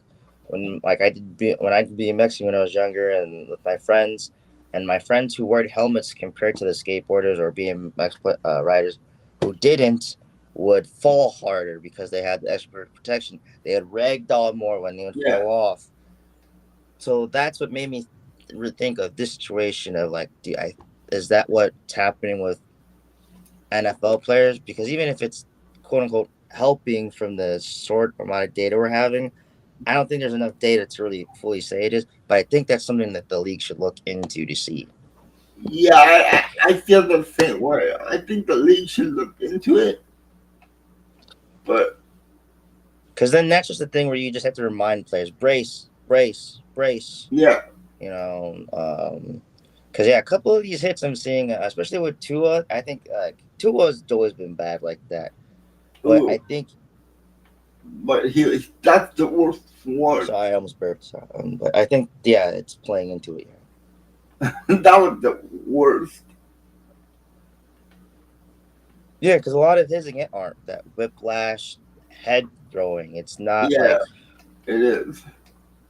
when I did BMXing when I was younger and with my friends, and my friends who wore helmets compared to the skateboarders or BMX riders who didn't would fall harder because they had the extra protection. They had ragdoll more when they would Yeah, fall off. So that's what made me think of this situation of like, is that what's happening with NFL players? Because even if it's quote unquote helping from the short amount of data we're having, I don't think there's enough data to really fully say it is. But I think that's something that the league should look into to see. yeah. I feel the same way. I think the league should look into it, but Because then that's just the thing where you just have to remind players brace, brace, brace. yeah. You know, because yeah, a couple of these hits I'm seeing, especially with Tua, I think Tua's always been bad like that. But I Ooh, think but that's the worst one. sorry, I almost burped. But I think yeah, it's playing into it. That was the worst. Yeah, because a lot of his again aren't that whiplash head throwing. Yeah, it is.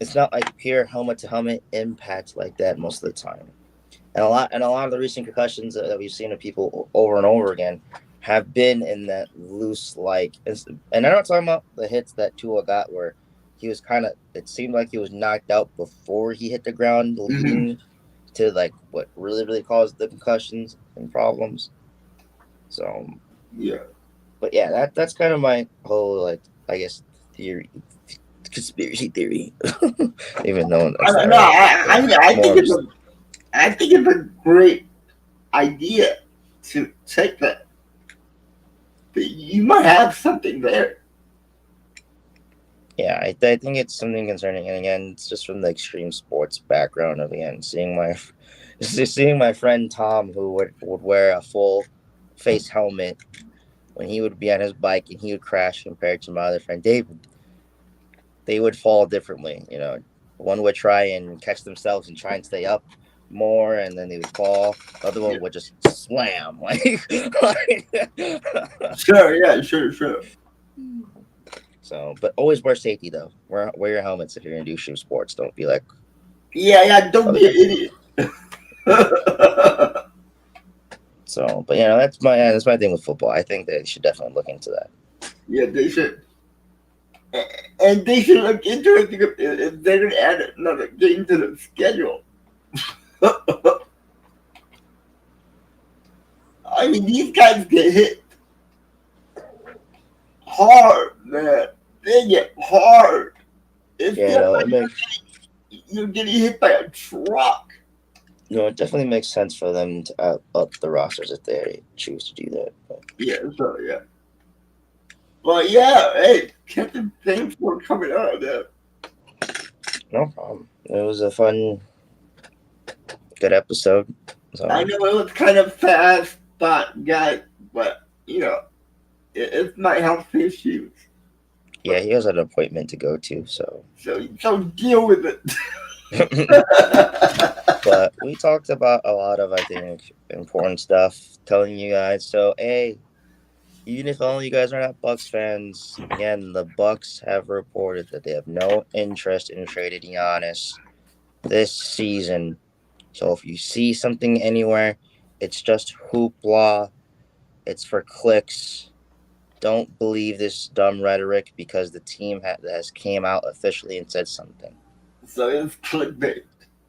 It's not like pure helmet to helmet impact like that most of the time. And a lot of the recent concussions that we've seen of people over and over again have been in that loose like. And I'm not talking about the hits that Tua got where he was kind of. It seemed like he was knocked out before he hit the ground, Hmm. leading to like what really caused the concussions and problems. So, Yeah. but yeah, that's kind of my whole like I guess theory, conspiracy theory. Even though I that's don't not know. really I more think of it's I think it's a great idea to take that. But you might have something there. yeah. I think it's something concerning, and again, it's just from the extreme sports background of again seeing my friend Tom who would wear a full face helmet when he would be on his bike and he would crash compared to my other friend David. They would fall differently. You know, one would try and catch themselves and try and stay up more, and then they would fall. The other Yeah. one would just slam. Like so So, but always wear safety though. Wear your helmets if you're gonna do shoe sports. Don't be like Yeah, don't other be an people. idiot. So, but that's my thing with football. I think they should definitely look into that. Yeah, they should. And they should look into it because if they're gonna add another game to the schedule. I mean, these guys get hit hard, man. They get hard. It Yeah, feels no, it like makes you're getting hit by a truck. it definitely makes sense for them to up the rosters if they choose to do that. But Yeah, so yeah. But yeah, hey, Captain, thanks for coming out there. no problem. It was a fun, good episode. I So know it was kind of fast, but guys, but it's my health issues. yeah, he has an appointment to go to. So, So deal with it. but we talked about a lot of I think important stuff. Telling you guys. So hey, even if all you guys are not Bucks fans, again, the Bucks have reported that they have no interest in trading Giannis this season. So if you see something anywhere, it's just hoopla. It's for clicks. Don't believe this dumb rhetoric because the team has came out officially and said something. So it's clickbait.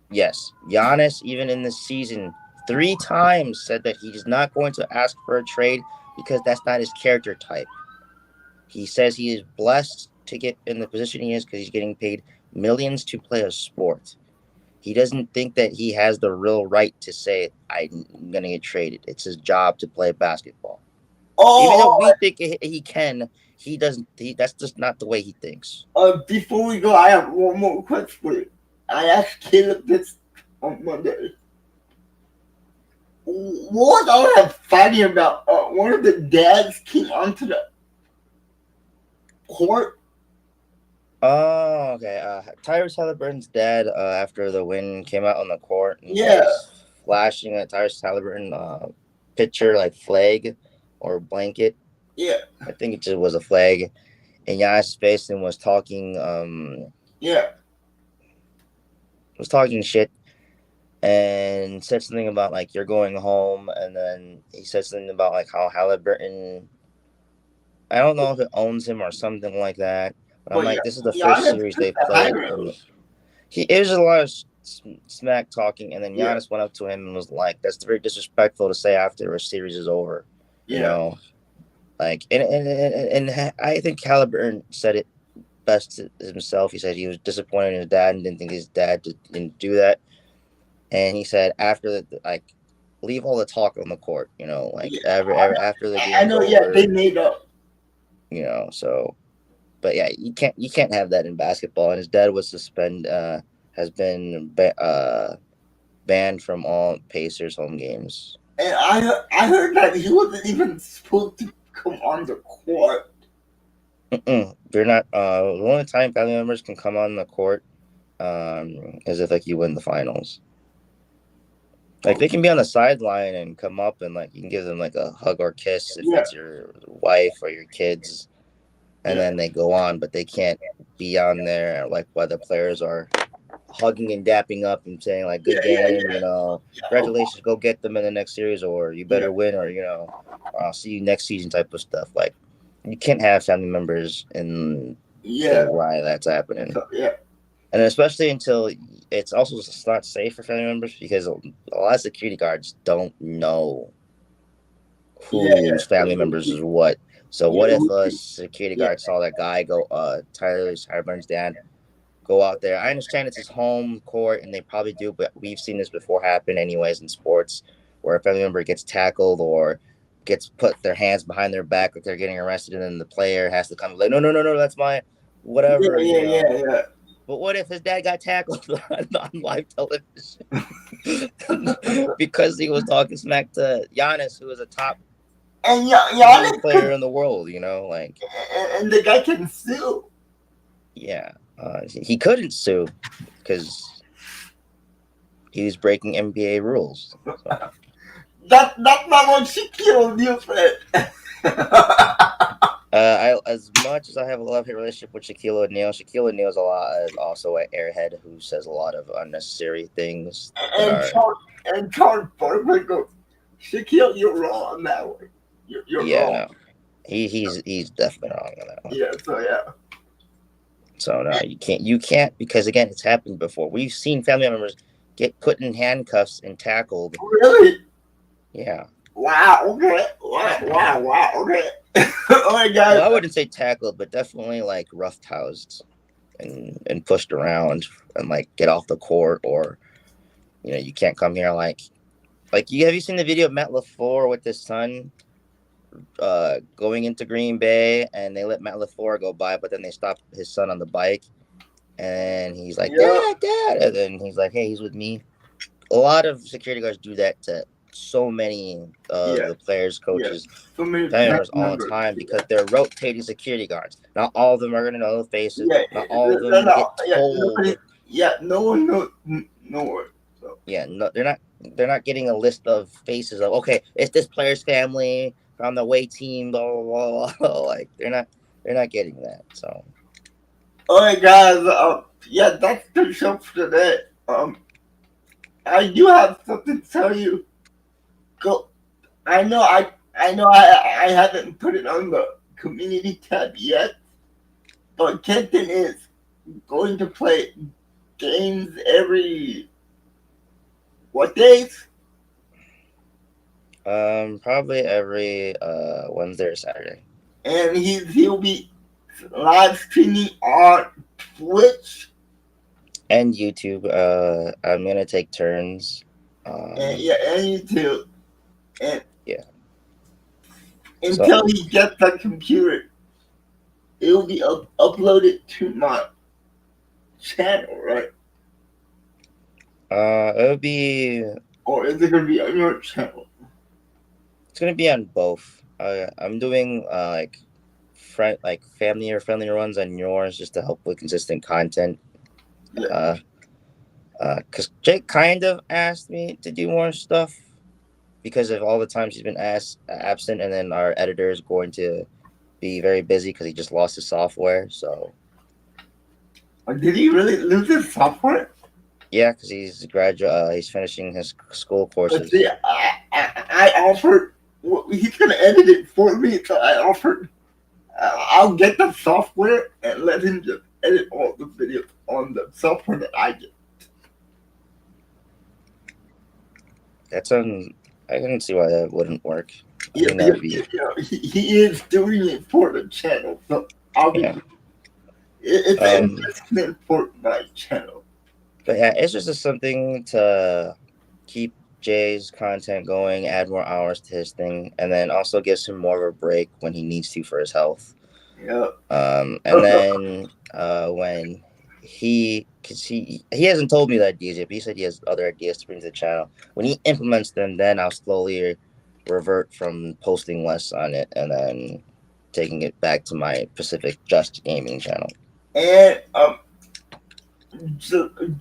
Yes, Giannis, even in this season, 3 times said that he's not going to ask for a trade because that's not his character type. He says he is blessed to get in the position he is because he's getting paid millions to play a sport. He doesn't think that he has the real right to say, I'm going to get traded. It's his job to play basketball. Even though Oh, we think he can, he doesn't. That's just not the way he thinks. before we go, I have one more question for you. I asked Caleb this on Monday. What was all that fighting about? One of the dads came onto the court. Oh, okay. Tyrese Halliburton's dad, after the win, came out on the court and Yeah, was flashing a Tyrese Halliburton picture, like flag or blanket. yeah, I think it just was a flag. And Giannis faced him yeah. was talking shit and said something about like you're going home, and then he said something about like how Halliburton, I don't know if it owns him or something like that. But I'm But yeah, like, this is the first Giannis series took they've the high played, and road. it was a lot of smack talking, and then Yeah, Giannis went up to him and was like, "That's very disrespectful to say after a series is over." You yeah, know, like, and I think Halliburton said it best to himself. He said he was disappointed in his dad and didn't think his dad didn't do that. And he said after like, leave all the talk on the court. Like yeah. after the I game's know. Yeah, they over. made up. So. But yeah, you can't have that in basketball. And his dad was has been banned from all Pacers home games. And I heard that he wasn't even supposed to come on the court. They're not. The only time family members can come on the court, is if like you win the finals. Like they can be on the sideline and come up and like you can give them like a hug or kiss if Yeah, it's your wife or your kids, and yeah, then they go on, but they can't be on there like while the players are hugging and dapping up and saying like yeah, good yeah, game, yeah. congratulations, go get them in the next series, or you Yeah, better win, or I'll see you next season type of stuff. Like you can't have family members in yeah, the why that's happening. so, yeah, And especially until it's also just not safe for family members because a lot of security guards don't know yeah, whose family members is what. So yeah, what if a security yeah, guard saw that guy go Tyler Harburns dad go out there. I understand it's his home court, and they probably do, but we've seen this before happen anyways in sports, where a family member gets tackled or gets put their hands behind their back like they're getting arrested, and then the player has to come like, no, no, no, no, that's my yeah, whatever, yeah, yeah, yeah. But what if his dad got tackled on live television because he was talking smack to Giannis, who is a top And NBA Giannis player could, in the world? Like, and the guy can sue. yeah, he couldn't sue because he was breaking NBA rules. So. That's not what Shaquille O'Neal said. As much as I have a love-hate relationship with Shaquille O'Neal is also an airhead who says a lot of unnecessary things that And are, Charles Barkley goes, Shaquille, you're wrong on that one. You're yeah, wrong. no, he's definitely wrong on that one. Yeah, so yeah. So no, you can't because again, it's happened before. We've seen family members get put in handcuffs and tackled. Really? Yeah, Wow, okay. Wow, okay. Oh my well, god. I wouldn't say tackled, but definitely like roughhoused and pushed around and like get off the court or you can't come here like you have you seen the video of Matt LaFleur with his son going into Green Bay and they let Matt LaFleur go by, but then they stop his son on the bike and he's like, Yeah, Dad, Dad, and then he's like, hey, he's with me. A lot of security guards do that to so many of yeah, the players, yeah. coaches, So many family family members all the members. time because they're rotating security guards. Not all of them are gonna know the faces. Yeah, Not all of no, them no, get yeah, nobody, told. yeah, no one knows, no one. So, Yeah, no, they're not getting a list of faces of okay, it's this player's family from the away team, blah blah blah. blah. Like they're not getting that. So all right, guys. Yeah, that's the show for today. I do have something to tell you. Go. I haven't put it on the community tab yet, but Kenton is going to play games every what days? probably every Wednesday or Saturday. And he'll be live streaming on Twitch And YouTube. I'm gonna take turns. and Um yeah, and YouTube. And yeah. So until he gets the computer, it will be uploaded to my channel, right? it'll be Or is it gonna be on your channel? it's gonna be on both. I'm doing like family or friendly runs on yours just to help with consistent content. Yeah. Uh because Jake kind of asked me to do more stuff because of all the times he's been absent, and then our editor is going to be very busy because he just lost his software. So Or did he really lose his software? yeah, because he's finishing his school But see, courses. I offered. Well, he's gonna edit it for me, so I offered. I'll get the software and let him just edit all the videos on the software that I get. That's on. I can see why that wouldn't work. I Yeah, think that because would be he is doing it for the channel, so I'll be. yeah. It's an Um, investment for my channel. but yeah, it's just something to keep Jay's content going, add more hours to his thing, and then also gives him more of a break when he needs to for his health. Yeah. And then when because he hasn't told me the ideas yet, but he said he has other ideas to bring to the channel. When he implements them, then I'll slowly revert from posting less on it and then taking it back to my Pacific Just Gaming channel. And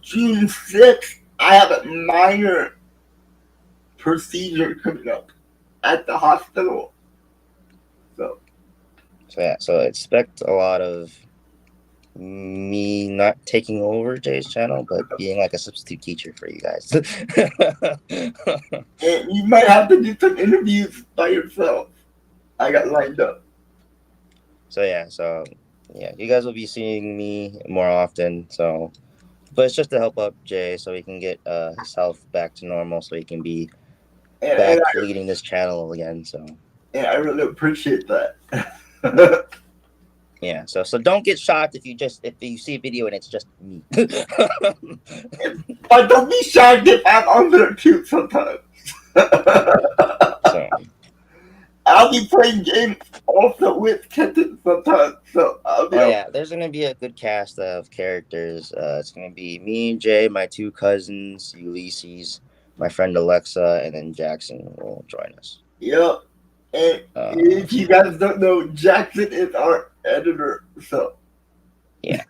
June 6th, I have a minor procedure coming up at the hospital. So Yeah, so expect a lot of me not taking over Jay's channel, but being like a substitute teacher for you guys. and you might have to do some interviews by yourself. I got lined up. So yeah, you guys will be seeing me more often. So, but it's just to help up Jay so he can get his health back to normal, so he can be And, and, back I, leading this channel again. So and I really appreciate that. yeah, so don't get shocked if you see a video and it's just me. But don't be shocked if I'm on there too sometimes. So I'll be playing games also with Kenton sometimes. So I'll be yeah, there's gonna be a good cast of characters. It's gonna be me and Jay, my two cousins, Ulysses, my friend Alexa, and then Jackson will join us. Yep. And if you guys don't know, Jackson is our editor. So yeah.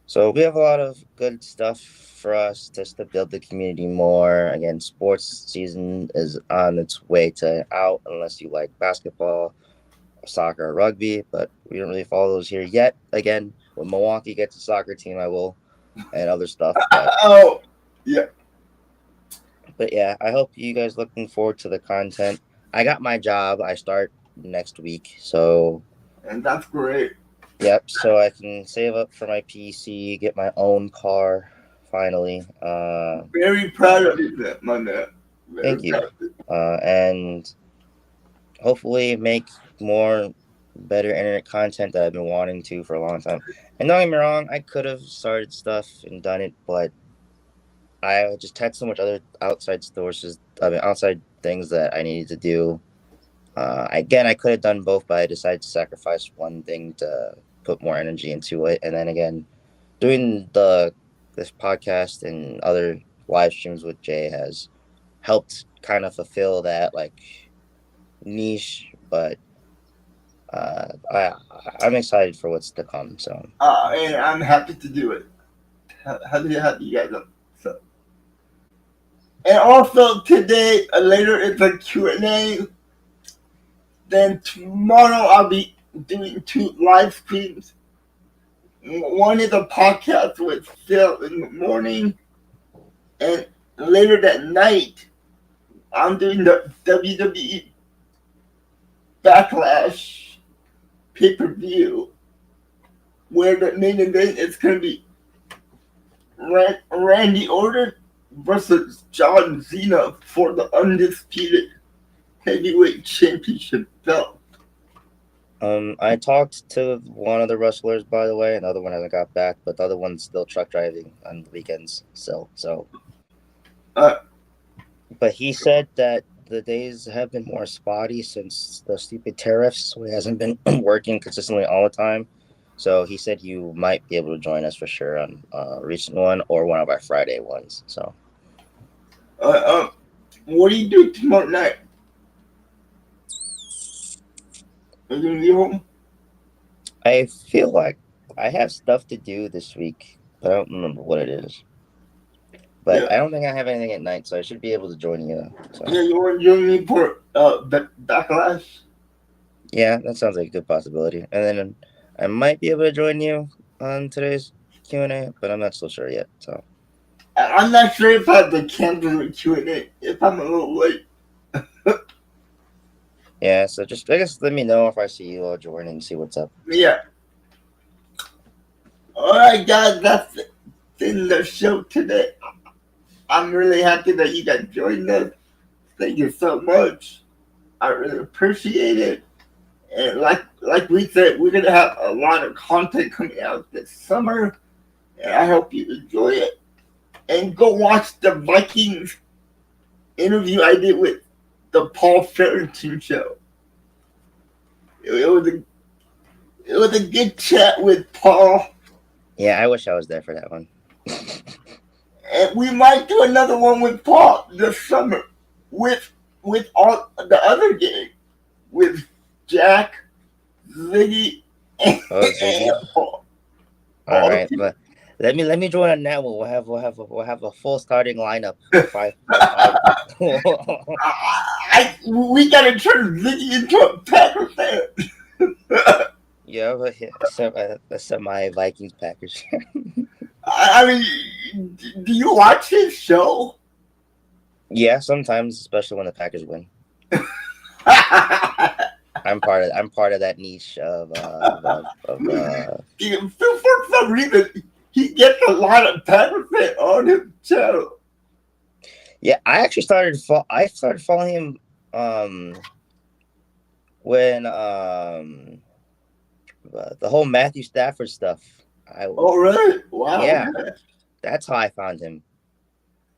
So we have a lot of good stuff for us just to build the community more. Again, sports season is on its way to out unless you like basketball, soccer or rugby, but we don't really follow those here yet. Again, when Milwaukee gets a soccer team, I will, and other stuff. Oh, yeah, But yeah, I hope you guys looking forward to the content. I got my job. I start next week, so and that's great. yep. So I can save up for my PC, get my own car finally. Very proud of you, my man. Very Thank you. proud. And hopefully make more better internet content that I've been wanting to for a long time. And don't get me wrong, I could have started stuff and done it, but I just had so much other outside sources, I mean, outside things that I needed to do. Again, I could have done both, but I decided to sacrifice one thing to put more energy into it. And then again, doing this podcast and other live streams with Jay has helped kind of fulfill that like niche, but I'm excited for what's to come. So And I'm happy to do it. Happy to have you guys on. So, and also today, later it's a Q&A. Then tomorrow I'll be doing 2 live streams. One is a podcast with Phil in the morning, and later that night I'm doing the WWE Backlash pay-per-view, where the main event is going to be Randy Orton versus John Cena for the undisputed heavyweight championship belt. I talked to one of the wrestlers, by the way. Another one hasn't got back, but the other one's still truck driving on the weekends. So, but he said that the days have been more spotty since the stupid tariffs. So he hasn't been working consistently all the time. So he said you might be able to join us for sure on a recent one or one of our Friday ones. So, what do you do tomorrow night? Are you gonna be home? I feel like I have stuff to do this week, but I don't remember what it is. But Yeah. I don't think I have anything at night, so I should be able to join you. So. Yeah, you want to join me for Backlash? Yeah, that sounds like a good possibility. And then I might be able to join you on today's Q&A, but I'm not so sure yet. So I'm not sure if I have the cancel the Q&A, if I'm a little late. yeah, so just I guess let me know if I see you. I'll join and see what's up. Yeah. Alright guys, that's in the show today. I'm really happy that you guys joined us. Thank you so much. I really appreciate it. And like we said, we're gonna have a lot of content coming out this summer. And I hope you enjoy it. And go watch the Vikings interview I did with the Paul Farrington show. It was a good chat with Paul. Yeah, I wish I was there for that one. And we might do another one with Paul this summer with all the other gang, with Jack, Ziggy, and, Ziggy. and Paul. All right, but let me join on that one. We'll have a full starting lineup. Five. We gotta turn Ziggy into a Packer fan. Yeah, but a semi Vikings Packers. I mean, do you watch his show? Yeah, sometimes, especially when the Packers win. I'm part of that niche of for some reason he gets a lot of Packer fan on his channel. Yeah, I actually started following him when the whole Matthew Stafford stuff. Oh really? Wow. Yeah, that's how I found him.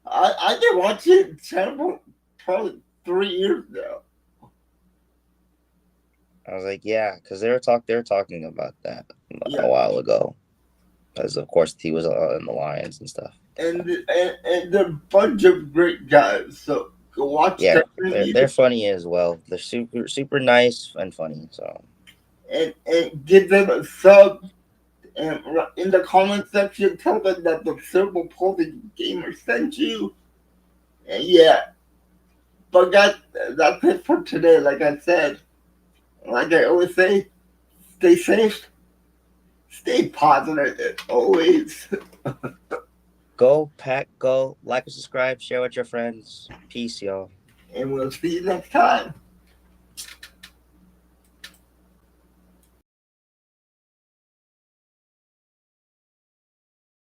I been watching channel probably 3 years now. I was like, yeah, because they were talking about that a while ago, because of course he was in the Lions and stuff. And they're a bunch of great guys. So go watch. Yeah, they're funny as well. They're super nice and funny. So and give them a sub. And in the comment section, tell them that the Cerebral Palsy Gamer sent you. And yeah. But guys, that's it for today. Like I said, Like I always say, stay safe, stay positive as always. Go, Pack, go. Like and subscribe. Share with your friends. Peace, y'all. And we'll see you next time.